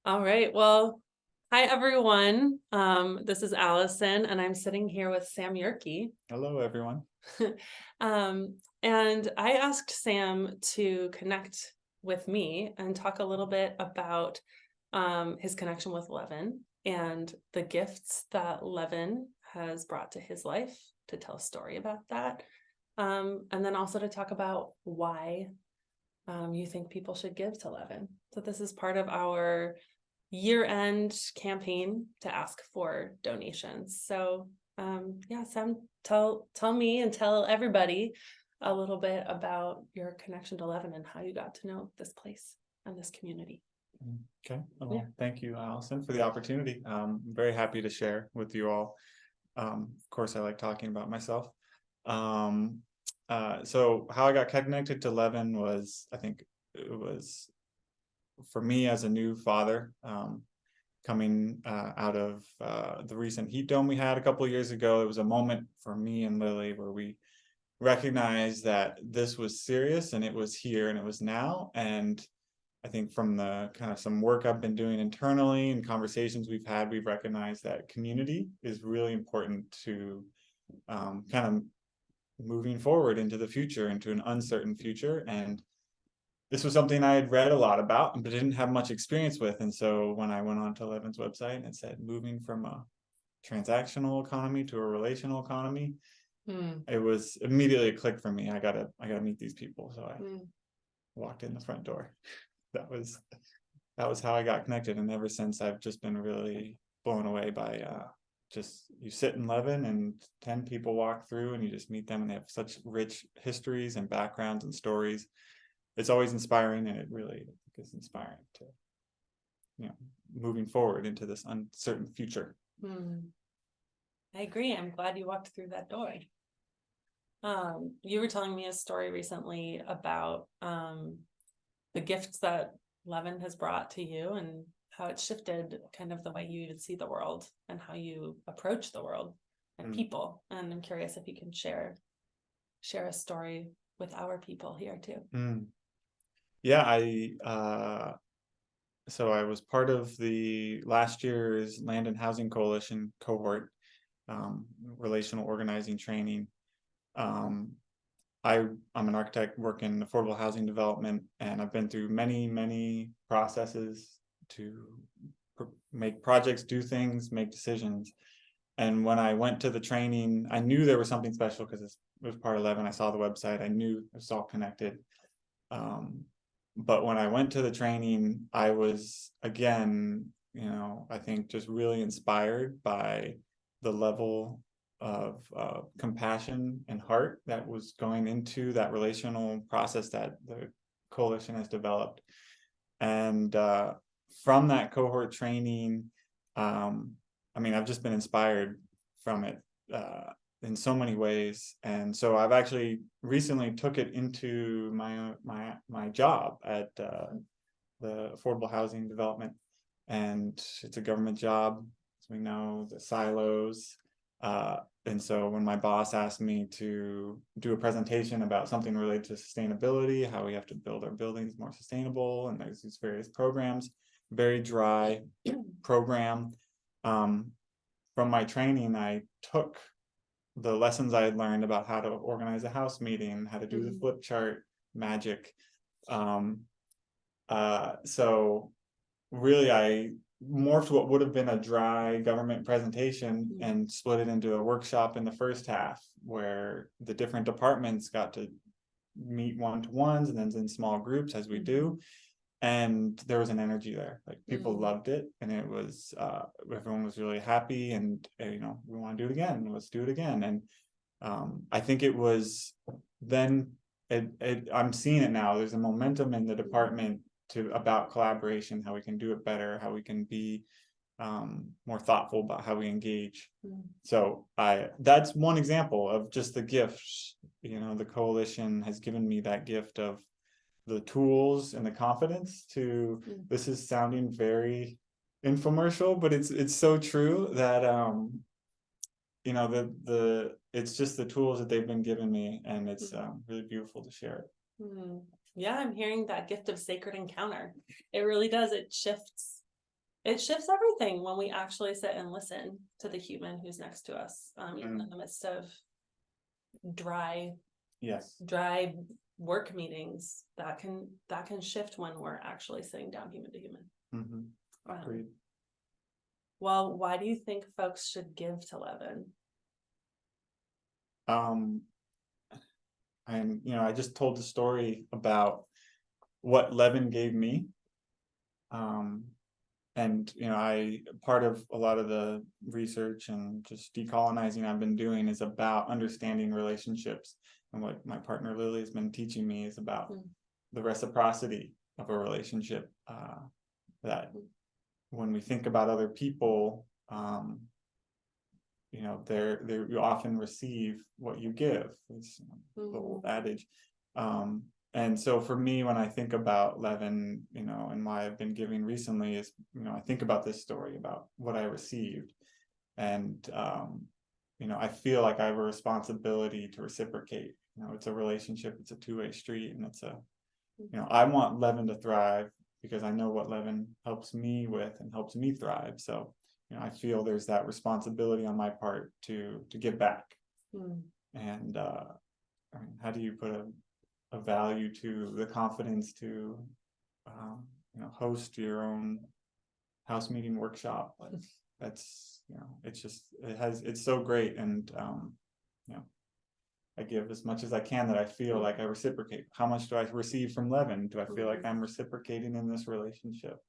All right. Well, hi everyone. This is Allison, and I'm sitting here with Sam Yerke. Hello, everyone. um, and I asked Sam to connect with me and talk a little bit about his connection with Leaven and the gifts that Leaven has brought to his life, to tell a story about that. And then also to talk about why you think people should give to Leaven. So this is part of our year-end campaign to ask for donations. So yeah, Sam, tell me and tell everybody a little bit about your connection to Leaven and how you got to know this place and this community. Okay. Well, Yeah. thank you, Allison, for the opportunity. I'm very happy to share with you all. Of course, I like talking about myself. Um, so how I got connected to Leaven was, I think it was for me as a new father, coming out of the recent heat dome we had a couple of years ago. It was a moment for me and Lily where we recognized that this was serious and it was here and it was now. And I think from the kind of some work I've been doing internally and conversations we've had, we've recognized that community is really important to kind of moving forward into the future, into an uncertain future. And this was something I had read a lot about, but didn't have much experience with. And so when I went on to Levin's website and it said moving from a transactional economy to a relational economy, it was immediately a click for me. I gotta meet these people. So I walked in the front door. That was how I got connected, and ever since I've just been really blown away by just you sit in Leaven and 10 people walk through and you just meet them and they have such rich histories and backgrounds and stories. It's always inspiring, and it really is inspiring to moving forward into this uncertain future. I agree. I'm glad you walked through that door. You were telling me a story recently about the gifts that Leaven has brought to you and how it shifted kind of the way you even see the world and how you approach the world and people. And I'm curious if you can share a story with our people here too. Yeah, so I was part of the last year's Land and Housing Coalition cohort, relational organizing training. I'm an architect working in affordable housing development, and I've been through many processes to make projects, do things, make decisions. And when I went to the training, I knew there was something special because it was part of Leaven. I saw the website. I knew it was all connected. But when I went to the training, I was, again, I think just really inspired by the level of compassion and heart that was going into that relational process that the coalition has developed. And from that cohort training, I've just been inspired from it in so many ways. And so I've actually recently took it into my job at the affordable housing development, and it's a government job, as we know, the silos. And so when my boss asked me to do a presentation about something related to sustainability, how we have to build our buildings more sustainable, and there's these various programs, very dry program. From my training, I took the lessons I had learned about how to organize a house meeting, how to do the flip chart magic. So really, I morphed what would have been a dry government presentation and split it into a workshop in the first half, where the different departments got to meet one-to-ones and then in small groups, as we do. And there was an energy there. Like, people loved it, and it was everyone was really happy, and we want to do it again. Let's do it again. And I think it was then I'm seeing it now. There's a momentum in the department about collaboration, how we can do it better, how we can be more thoughtful about how we engage. So that's one example of just the gifts. The coalition has given me that gift of the tools and the confidence to, this is sounding very infomercial, but it's so true that it's just the tools that they've been giving me, and it's really beautiful to share it. Yeah, I'm hearing that gift of sacred encounter. It really does. It shifts it shifts everything when we actually sit and listen to the human who's next to us, even in the midst of dry work meetings. That can shift when we're actually sitting down human to human. Agreed. Well, why do you think folks should give to Leaven? And I just told the story about what Leaven gave me. And part of a lot of the research and just decolonizing I've been doing is about understanding relationships. And what my partner Lily has been teaching me is about the reciprocity of a relationship, that when we think about other people, you often receive what you give. It's the old adage. And so for me, when I think about Leaven, and why I've been giving recently is, I think about this story about what I received. And, I feel like I have a responsibility to reciprocate. It's a relationship, it's a two-way street. And it's I want Leaven to thrive because I know what Leaven helps me with and helps me thrive. So, I feel there's that responsibility on my part to give back. And how do you put a value to the confidence to host your own house meeting workshop? That's it's so great. And I give as much as I can that I feel like I reciprocate. How much do I receive from Leaven? Do I feel like I'm reciprocating in this relationship?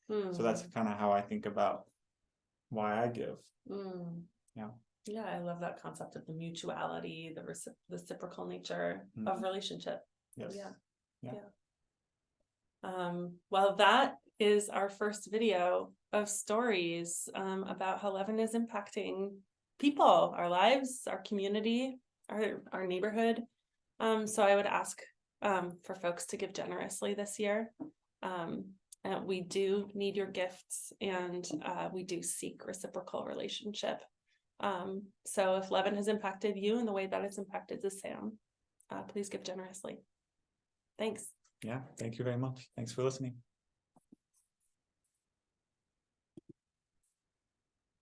And so that's kind of how I think about why I give. Yeah, I love that concept of the mutuality, the reciprocal nature of relationship. Yes. Yeah. Well, that is our first video of stories about how Leaven is impacting people, our lives, our community, our neighborhood. So I would ask for folks to give generously this year. And we do need your gifts, and we do seek reciprocal relationship. So if Leaven has impacted you in the way that it's impacted Sam, please give generously. Thanks. Yeah, thank you very much. Thanks for listening.